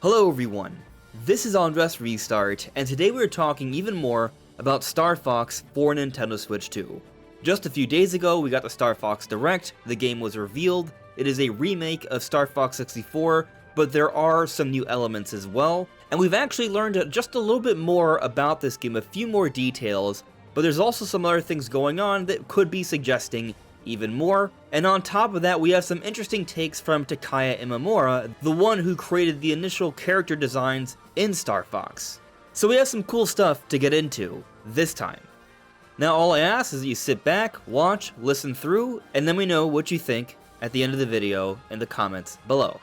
Hello everyone, this is AndresRestart, and today we're talking even more about Starfox for Nintendo Switch 2. Just a few days ago, we got the Starfox Direct, the game was revealed. It is a remake of Starfox 64, but there are some new elements as well, and we've actually learned just a little bit more about this game, a few more details, but there's also some other things going on that could be suggesting even more. And on top of that, we have some interesting takes from Takaya Imamura, the one who created the initial character designs in Starfox. So we have some cool stuff to get into this time. Now all I ask is that you sit back, watch, listen through, and let me know what you think at the end of the video in the comments below.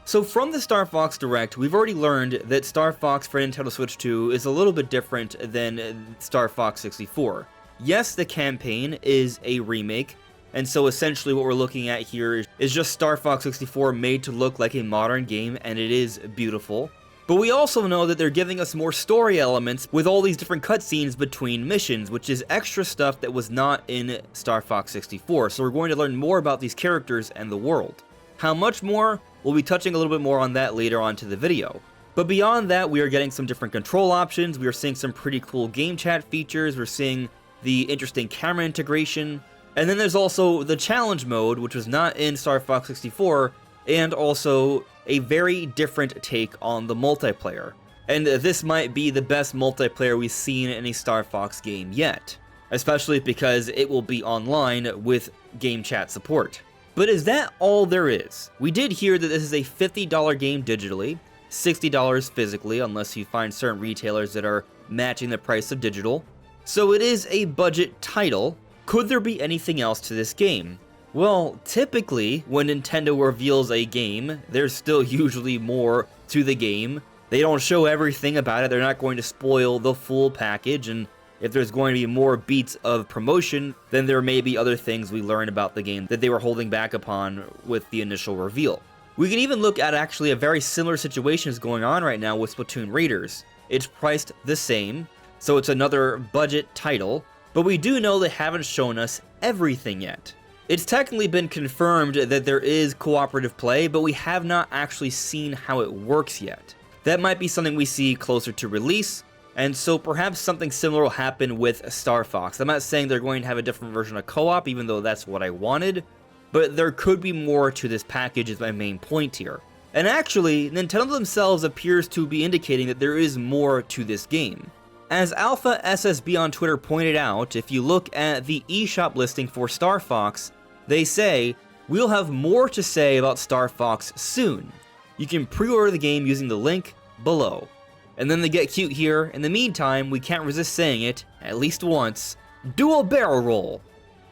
So from the Starfox Direct, we've already learned that Starfox for Nintendo Switch 2 is a little bit different than Starfox 64. Yes, the campaign is a remake, and so essentially what we're looking at here is just Starfox 64 made to look like a modern game, and it is beautiful. But we also know that they're giving us more story elements with all these different cutscenes between missions, which is extra stuff that was not in Starfox 64. So we're going to learn more about these characters and the world. How much more? We'll be touching a little bit more on that later on to the video. But beyond that, we are getting some different control options, we are seeing some pretty cool game chat features, we're seeing the interesting camera integration, and then there's also the challenge mode, which was not in Starfox 64, and also a very different take on the multiplayer. And this might be the best multiplayer we've seen in a Starfox game yet, especially because it will be online with game chat support. But is that all there is? We did hear that this is a $50 game digitally, $60 physically, unless you find certain retailers that are matching the price of digital. So it is a budget title. Could there be anything else to this game? Well, typically, when Nintendo reveals a game, there's still usually more to the game. They don't show everything about it, they're not going to spoil the full package, and if there's going to be more beats of promotion, then there may be other things we learn about the game that they were holding back upon with the initial reveal. We can even look at actually a very similar situation is going on right now with Splatoon Raiders. It's priced the same, so it's another budget title, but we do know they haven't shown us everything yet. It's technically been confirmed that there is cooperative play, but we have not actually seen how it works yet. That might be something we see closer to release, and so perhaps something similar will happen with Starfox. I'm not saying they're going to have a different version of co-op, even though that's what I wanted, but there could be more to this package is my main point here. And actually, Nintendo themselves appears to be indicating that there is more to this game. As Alpha SSB on Twitter pointed out, if you look at the eShop listing for Starfox, they say, "We'll have more to say about Starfox soon. You can pre-order the game using the link below." And then they get cute here. In the meantime, we can't resist saying it, at least once, do a barrel roll.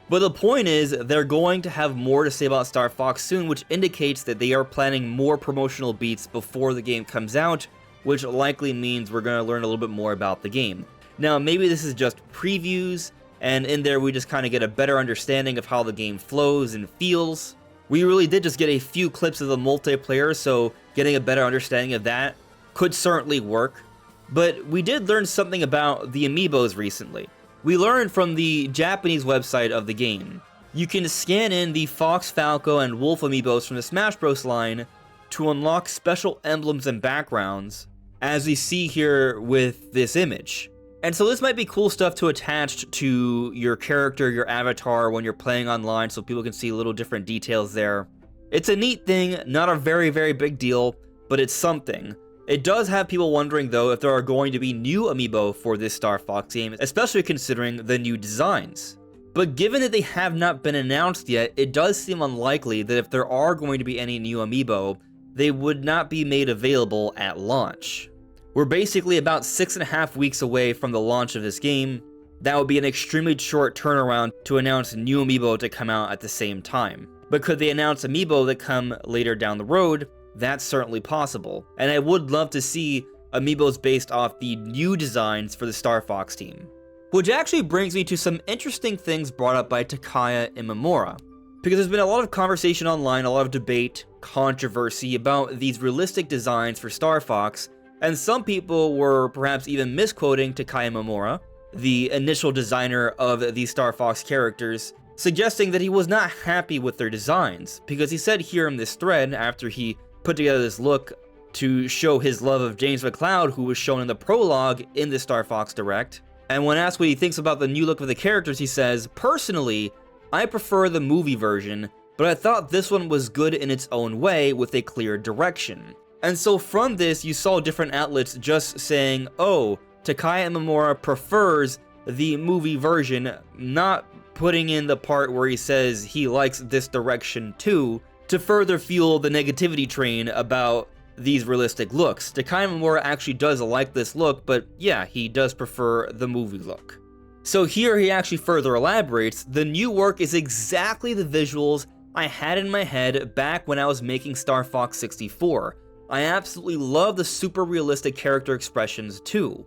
But the point is, they're going to have more to say about Starfox soon, which indicates that they are planning more promotional beats before the game comes out, which likely means we're going to learn a little bit more about the game. Now, maybe this is just previews, and in there we just kind of get a better understanding of how the game flows and feels. We really did just get a few clips of the multiplayer, so getting a better understanding of that could certainly work. But we did learn something about the Amiibos recently. We learned from the Japanese website of the game. You can scan in the Fox, Falco, and Wolf Amiibos from the Smash Bros. Line to unlock special emblems and backgrounds, as we see here with this image. And so this might be cool stuff to attach to your character, your avatar, when you're playing online, so people can see little different details there. It's a neat thing, not a very, very big deal, but it's something. It does have people wondering, though, if there are going to be new Amiibo for this Starfox game, especially considering the new designs. But given that they have not been announced yet, it does seem unlikely that if there are going to be any new Amiibo, they would not be made available at launch. We're basically about 6.5 weeks away from the launch of this game. That would be an extremely short turnaround to announce new Amiibo to come out at the same time. But could they announce Amiibo that come later down the road? That's certainly possible. And I would love to see Amiibos based off the new designs for the Starfox team. Which actually brings me to some interesting things brought up by Takaya Imamura. Because there's been a lot of conversation online, a lot of debate, controversy about these realistic designs for Starfox, and some people were perhaps even misquoting Takaya Imamura, the initial designer of these Starfox characters, suggesting that he was not happy with their designs, because he said here in this thread, after he put together this look to show his love of James McCloud, who was shown in the prologue in the Starfox Direct. And when asked what he thinks about the new look of the characters, he says, "Personally, I prefer the movie version, but I thought this one was good in its own way with a clear direction." And so from this, you saw different outlets just saying, oh, Takaya Imamura prefers the movie version, not putting in the part where he says he likes this direction too, to further fuel the negativity train about these realistic looks. Takaya Imamura actually does like this look, but yeah, he does prefer the movie look. So here he actually further elaborates, "The new work is exactly the visuals I had in my head back when I was making Star Fox 64. I absolutely love the super realistic character expressions too."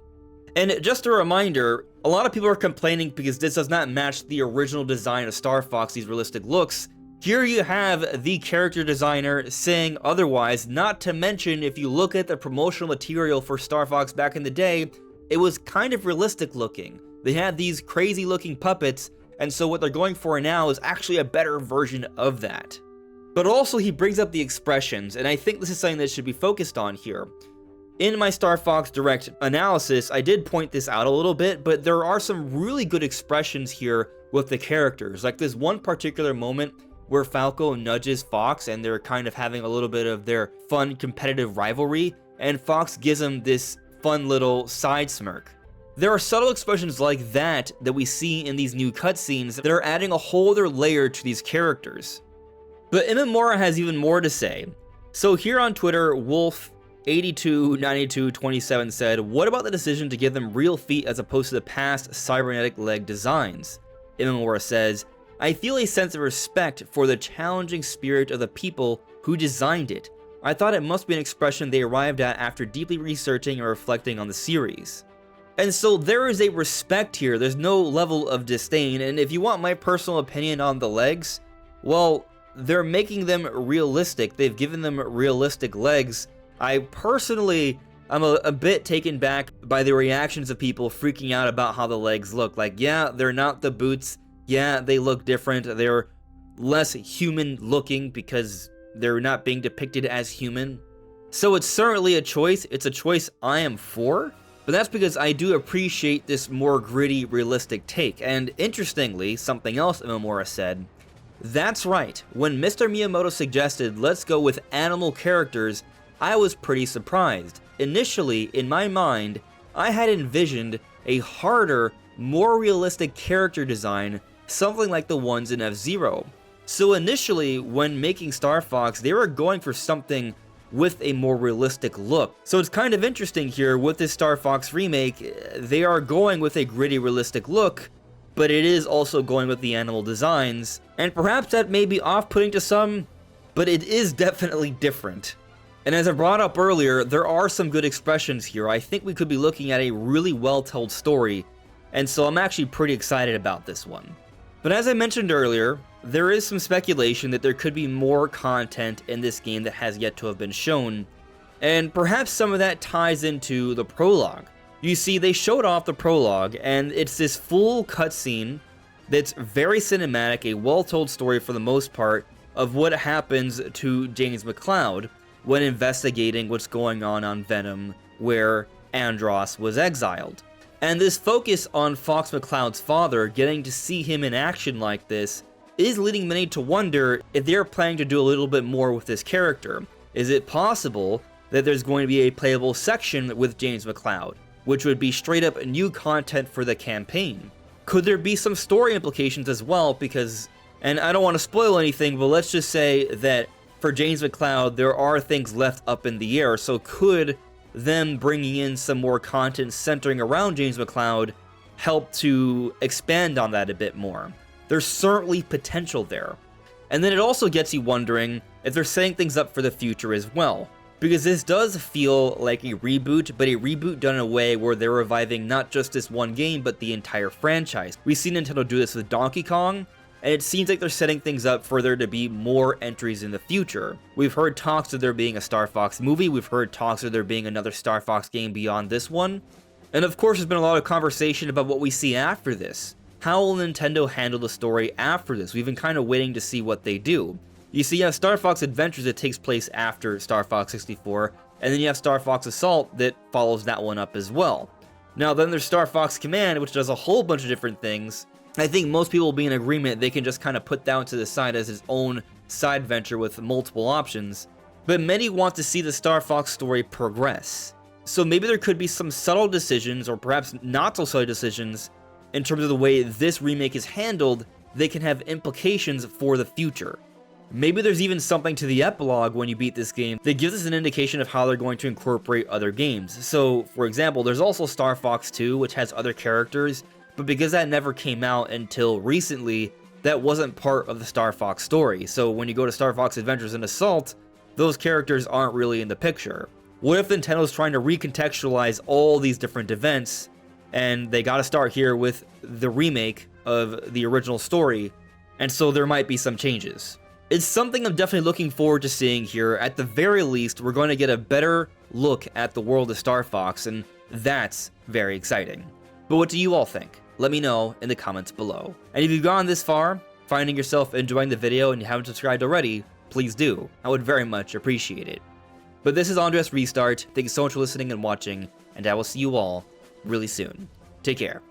And just a reminder, a lot of people are complaining because this does not match the original design of Star Fox, these realistic looks. Here you have the character designer saying otherwise, not to mention if you look at the promotional material for Star Fox back in the day, it was kind of realistic looking. They had these crazy looking puppets, and so what they're going for now is actually a better version of that. But also he brings up the expressions, and I think this is something that should be focused on here. In my Star Fox Direct analysis, I did point this out a little bit, but there are some really good expressions here with the characters. Like this one particular moment where Falco nudges Fox and they're kind of having a little bit of their fun competitive rivalry, and Fox gives him this fun little side smirk. There are subtle expressions like that that we see in these new cutscenes that are adding a whole other layer to these characters. But Imamura has even more to say. So here on Twitter, Wolf829227 said, "What about the decision to give them real feet as opposed to the past cybernetic leg designs?" Imamura says, "I feel a sense of respect for the challenging spirit of the people who designed it. I thought it must be an expression they arrived at after deeply researching and reflecting on the series." And so there is a respect here, there's no level of disdain, and if you want my personal opinion on the legs, well, they're making them realistic, they've given them realistic legs. I personally am a bit taken back by the reactions of people freaking out about how the legs look. Like, yeah, they're not the boots, yeah, they look different, they're less human looking because they're not being depicted as human. So it's certainly a choice, it's a choice I am for. But that's because I do appreciate this more gritty, realistic take. And interestingly, something else Imamura said, "That's right, when Mr. Miyamoto suggested let's go with animal characters, I was pretty surprised. Initially, in my mind, I had envisioned a harder, more realistic character design, something like the ones in F-Zero. So initially, when making Star Fox, they were going for something with a more realistic look. So it's kind of interesting here with this Star Fox remake, they are going with a gritty realistic look, but it is also going with the animal designs, and perhaps that may be off-putting to some, but it is definitely different. And as I brought up earlier, there are some good expressions here. I think we could be looking at a really well-told story, and so I'm actually pretty excited about this one. But as I mentioned earlier, there is some speculation that there could be more content in this game that has yet to have been shown, and perhaps some of that ties into the prologue. You see, they showed off the prologue, and it's this full cutscene that's very cinematic, a well-told story for the most part, of what happens to James McCloud when investigating what's going on Venom, where Andros was exiled. And this focus on Fox McCloud's father, getting to see him in action like this, is leading many to wonder if they're planning to do a little bit more with this character. Is it possible that there's going to be a playable section with James McCloud, which would be straight up new content for the campaign? Could there be some story implications as well? Because, and I don't want to spoil anything, but let's just say that for James McCloud, there are things left up in the air, so could them bringing in some more content centering around James McCloud help to expand on that a bit more? There's certainly potential there. And then it also gets you wondering if they're setting things up for the future as well. Because this does feel like a reboot, but a reboot done in a way where they're reviving not just this one game, but the entire franchise. We've seen Nintendo do this with Donkey Kong, and it seems like they're setting things up for there to be more entries in the future. We've heard talks of there being a Star Fox movie, we've heard talks of there being another Star Fox game beyond this one, and of course there's been a lot of conversation about what we see after this. How will Nintendo handle the story after this? We've been kind of waiting to see what they do. You see, you have Star Fox Adventures that takes place after Star Fox 64, and then you have Star Fox Assault that follows that one up as well. Now then there's Star Fox Command, which does a whole bunch of different things. I think most people will be in agreement they can just kind of put that to the side as its own side venture with multiple options, but many want to see the Star Fox story progress. So maybe there could be some subtle decisions, or perhaps not so subtle decisions, in terms of the way this remake is handled, they can have implications for the future. Maybe there's even something to the epilogue when you beat this game that gives us an indication of how they're going to incorporate other games. So, for example, there's also Star Fox 2, which has other characters, but because that never came out until recently, that wasn't part of the Star Fox story. So when you go to Star Fox Adventures and Assault, those characters aren't really in the picture. What if Nintendo's trying to recontextualize all these different events, and they gotta start here with the remake of the original story, and so there might be some changes. It's something I'm definitely looking forward to seeing here. At the very least, we're going to get a better look at the world of Star Fox, and that's very exciting. But what do you all think? Let me know in the comments below. And if you've gone this far, finding yourself enjoying the video and you haven't subscribed already, please do. I would very much appreciate it. But this is AndresRestart. Thank you so much for listening and watching, and I will see you all really soon. Take care.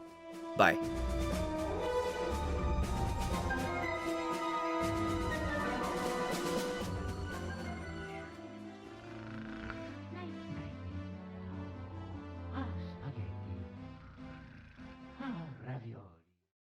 Bye.